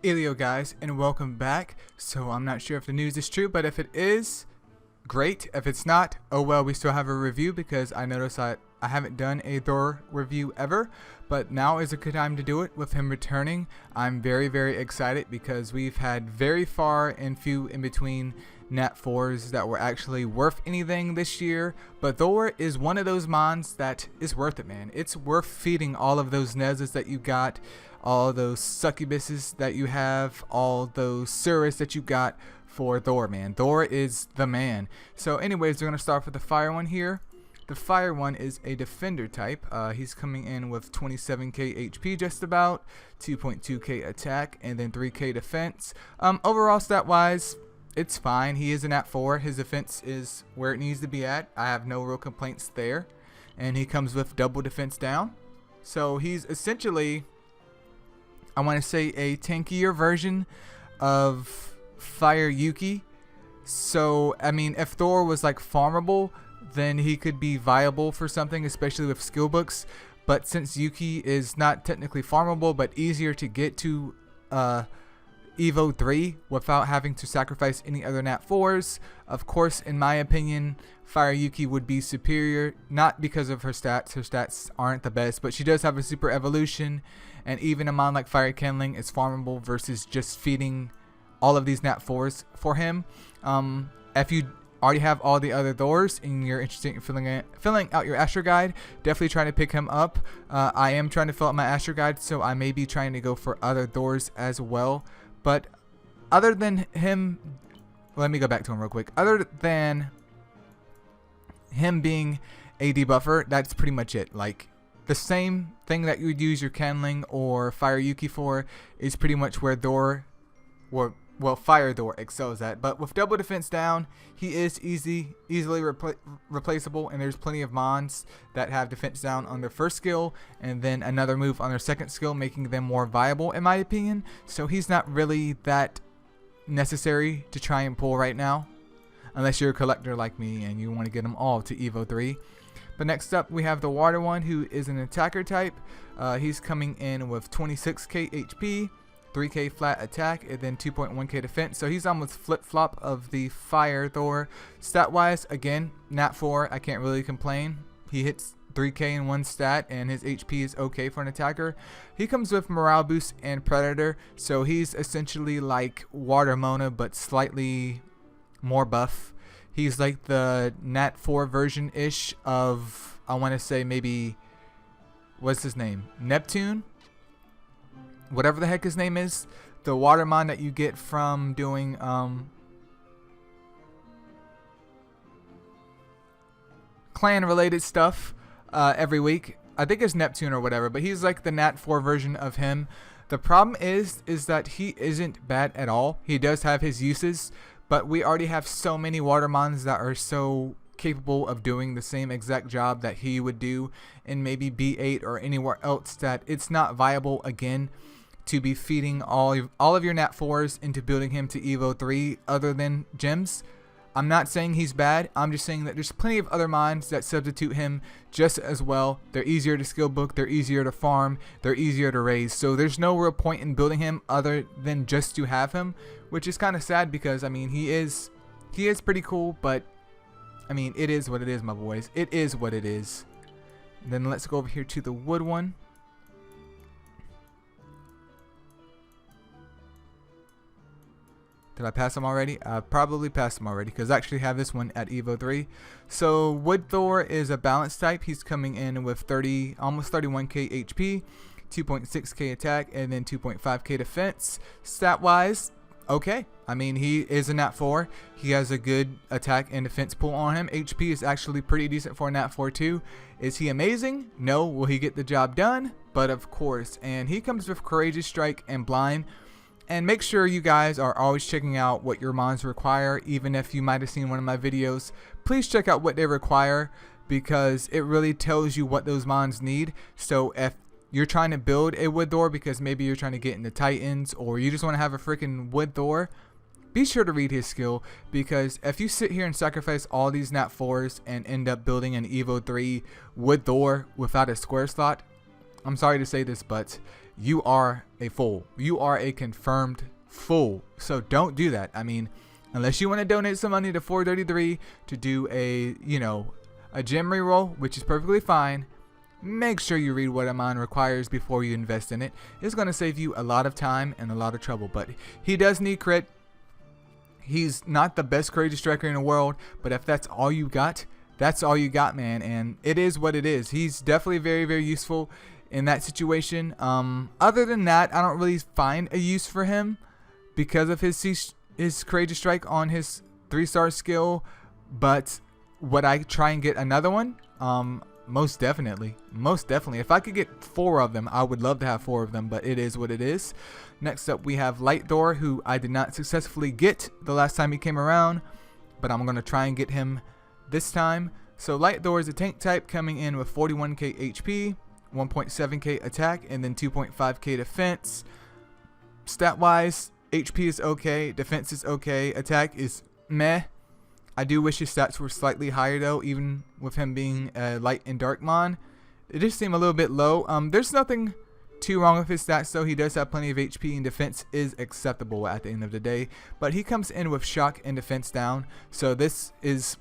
Eileo guys, and welcome back. So I'm not sure if the news is true, but if it is, great. If it's not, oh well, we still have a review because I noticed I haven't done a Thor review ever, but now is a good time to do it with him returning. I'm very excited because we've had very far and few in between Nat 4s that were actually worth anything this year, but Thor is one of those mons that is worth it, man. It's worth feeding all of those Nezas that you got, all those succubuses that you have, all those Surus that you got for Thor, man. Thor is the man. So anyways, we're going to start with the fire one here. The fire one is a defender type. He's coming in with 27k HP just about, 2.2k attack, and then 3k defense. Overall stat wise, it's fine. He is an at 4. His defense is where it needs to be at. I have no real complaints there. And he comes with double defense down. So he's essentially, I want to say, a tankier version of Fire Yuki. So, I mean, if Thor was like farmable, then he could be viable for something, especially with skill books. But since Yuki is not technically farmable, but easier to get to Evo 3 without having to sacrifice any other Nat 4s, of course, in my opinion, Fire Yuki would be superior, not because of her stats. Her stats aren't the best, but she does have a super evolution, and even a mon like Fire Kindling is farmable versus just feeding all of these Nat 4s for him. If you already have all the other Thors and you're interested in filling out your Astro Guide, definitely try to pick him up. I am trying to fill out my Astro Guide, so I may be trying to go for other Thors as well. But other than him, let me go back to him real quick. Other than him being a debuffer, that's pretty much it. Like, the same thing that you would use your Kindling or Fire Yuki for is pretty much where Thor, or well, Fire Thor excels at. But with double defense down, he is easily replaceable, and there's plenty of mons that have defense down on their first skill and then another move on their second skill, making them more viable in my opinion. So he's not really that necessary to try and pull right now, unless you're a collector like me and you want to get them all to Evo 3. But next up we have the water one, who is an attacker type. He's coming in with 26k HP, 3k flat attack, and then 2.1k defense. So he's almost flip-flop of the Fire Thor. Stat-wise, again, Nat 4, I can't really complain. He hits 3k in one stat, and his HP is okay for an attacker. He comes with Morale Boost and Predator, so he's essentially like Water Mona, but slightly more buff. He's like the Nat 4 version-ish of, I want to say maybe, what's his name? Neptune? Whatever the heck his name is, the Watermon that you get from doing clan related stuff every week. I think it's Neptune or whatever, but he's like the Nat 4 version of him. The problem is that he isn't bad at all. He does have his uses, but we already have so many Watermons that are so capable of doing the same exact job that he would do in maybe B8 or anywhere else that it's not viable again to be feeding all of your Nat 4s into building him to Evo 3 other than gems. I'm not saying he's bad. I'm just saying that there's plenty of other mons that substitute him just as well. They're easier to skill book, they're easier to farm, they're easier to raise. So there's no real point in building him other than just to have him, which is kind of sad because, I mean, he is pretty cool, but I mean, it is what it is, my boys. It is what it is. Then let's go over here to the wood one. Did I pass him already? I probably passed him already because I actually have this one at Evo 3. So Wood Thor is a balanced type. He's coming in with almost 31k HP, 2.6k attack, and then 2.5k defense. Stat wise, okay. I mean, he is a Nat 4. He has a good attack and defense pool on him. HP is actually pretty decent for a Nat 4 too. Is he amazing? No. Will he get the job done? But of course. And he comes with Courageous Strike and Blind. And make sure you guys are always checking out what your mons require. Even if you might have seen one of my videos, please check out what they require because it really tells you what those mons need. So if you're trying to build a Wood Thor because maybe you're trying to get into Titans or you just want to have a freaking Wood Thor, be sure to read his skill, because if you sit here and sacrifice all these Nat 4s and end up building an Evo 3 Wood Thor without a square slot, I'm sorry to say this, but you are a fool. You are a confirmed fool. So don't do that. I mean, unless you want to donate some money to 433 to do a, a gem reroll, which is perfectly fine, make sure you read what a mon requires before you invest in it. It's going to save you a lot of time and a lot of trouble. But he does need crit. He's not the best courageous striker in the world, but if that's all you got, that's all you got, man. And it is what it is. He's definitely very, very useful in that situation. Other than that, I don't really find a use for him because of his courageous strike on his 3-star skill. But would I try and get another one? Most definitely. If I could get 4 of them, I would love to have 4 of them, but it is what it is. Next up, we have Light Thor, who I did not successfully get the last time he came around, but I'm going to try and get him this time. So Light Thor is a tank type coming in with 41k HP, 1.7k attack, and then 2.5k defense. Stat-wise, HP is okay, defense is okay, attack is meh. I do wish his stats were slightly higher though, even with him being a light and dark mon. It just seemed a little bit low. There's nothing too wrong with his stats though. He does have plenty of HP and defense is acceptable at the end of the day. But he comes in with shock and defense down. So this is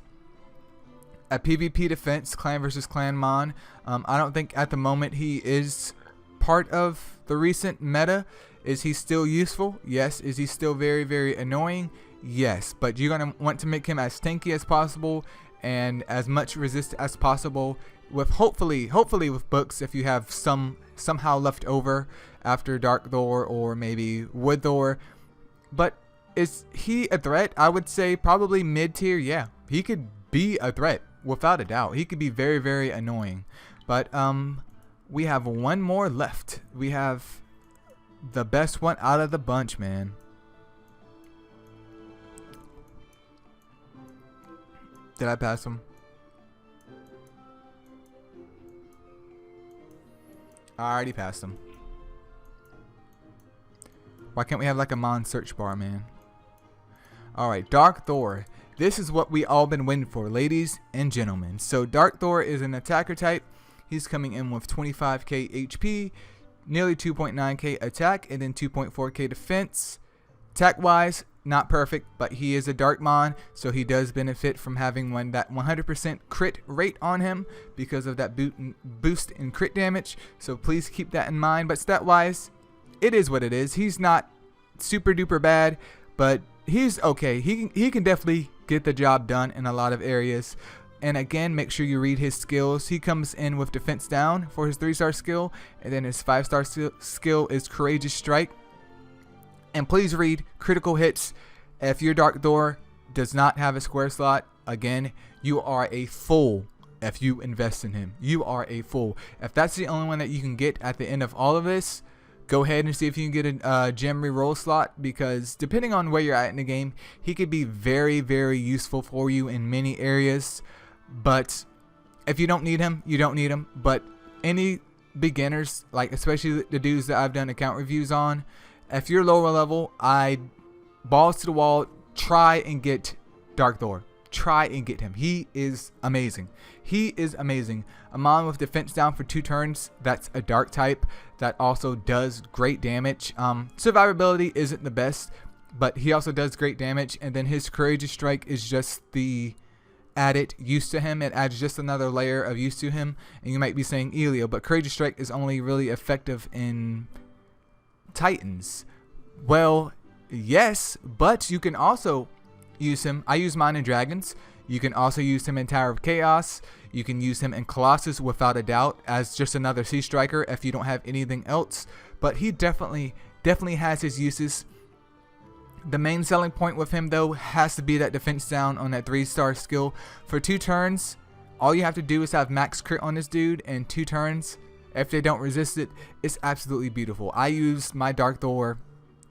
a PvP defense, clan versus clan mon. I don't think at the moment he is part of the recent meta. Is he still useful? Yes. Is he still very, very annoying? Yes. But you're going to want to make him as tanky as possible and as much resist as possible, with hopefully with books if you have somehow left over after Dark Thor or maybe Wood Thor. But is he a threat? I would say probably mid tier. Yeah, he could be a threat without a doubt. He could be very, very annoying. But we have one more left. We have the best one out of the bunch, man. Did I pass him? I already passed him. Why can't we have like a mon search bar, man? Alright, Dark Thor. This is what we all been waiting for, ladies and gentlemen. So Dark Thor is an attacker type. He's coming in with 25k HP, nearly 2.9k attack, and then 2.4k defense. Attack wise, not perfect, but he is a dark mon, so he does benefit from having that 100% crit rate on him because of that boost in crit damage. So please keep that in mind. But stat wise, it is what it is. He's not super duper bad, but he's okay. He can definitely get the job done in a lot of areas. And again, make sure you read his skills. He comes in with defense down for his 3-star skill, and then his 5-star skill is courageous strike. And please read critical hits. If your Dark Thor does not have a square slot, again, you are a fool if you invest in him. You are a fool. If that's the only one that you can get at the end of all of this, go ahead and see if you can get a gem reroll slot, because depending on where you're at in the game, he could be very, very useful for you in many areas. But if you don't need him, you don't need him. But any beginners, like especially the dudes that I've done account reviews on, if you're lower level, I balls to the wall, try and get Dark Thor. Try and get him. He is amazing. He is amazing. A mon with defense down for 2 turns. That's a dark type that also does great damage. Survivability isn't the best, but he also does great damage. And then his courageous strike is just the added use to him. It adds just another layer of use to him. And you might be saying Eileo, but courageous strike is only really effective in Titans. Well, yes, but you can also use him. I use mine in Dragons. You can also use him in Tower of Chaos. You can use him in Colossus without a doubt as just another Sea Striker if you don't have anything else. But he definitely has his uses. The main selling point with him though has to be that defense down on that 3-star skill. For 2 turns, all you have to do is have max crit on this dude, and 2 turns, if they don't resist it, it's absolutely beautiful. I use my Dark Thor.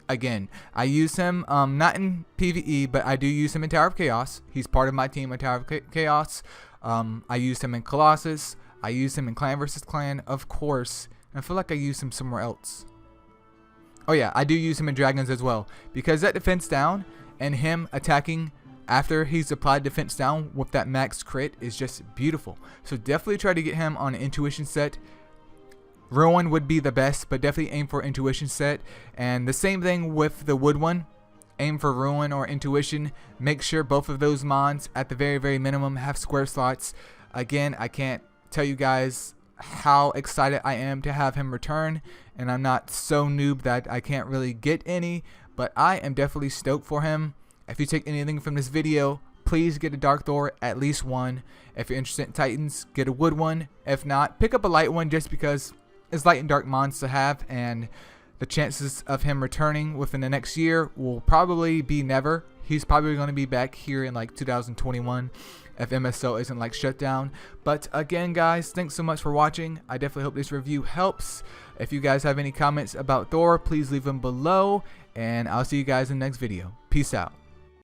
Again, I use him not in PvE, but I do use him in Tower of Chaos. He's part of my team in Tower of Chaos. I used him in Colossus. I used him in Clan vs. Clan, of course. And I feel like I used him somewhere else. Oh yeah, I do use him in Dragons as well. Because that defense down and him attacking after he's applied defense down with that max crit is just beautiful. So definitely try to get him on an intuition set. Ruin would be the best, but definitely aim for Intuition set. And the same thing with the wood one. Aim for Ruin or Intuition. Make sure both of those mons at the very minimum have square slots. Again, I can't tell you guys how excited I am to have him return, and I'm not so noob that I can't really get any, but I am definitely stoked for him. If you take anything from this video, please get a Dark Thor, at least one. If you're interested in Titans, get a wood one. If not, pick up a light one just because it's light and dark mons to have, and the chances of him returning within the next year will probably be never. He's probably going to be back here in like 2021 if MSO isn't like shut down. But again, guys, thanks so much for watching. I definitely hope this review helps. If you guys have any comments about Thor, please leave them below, and I'll see you guys in the next video. Peace out.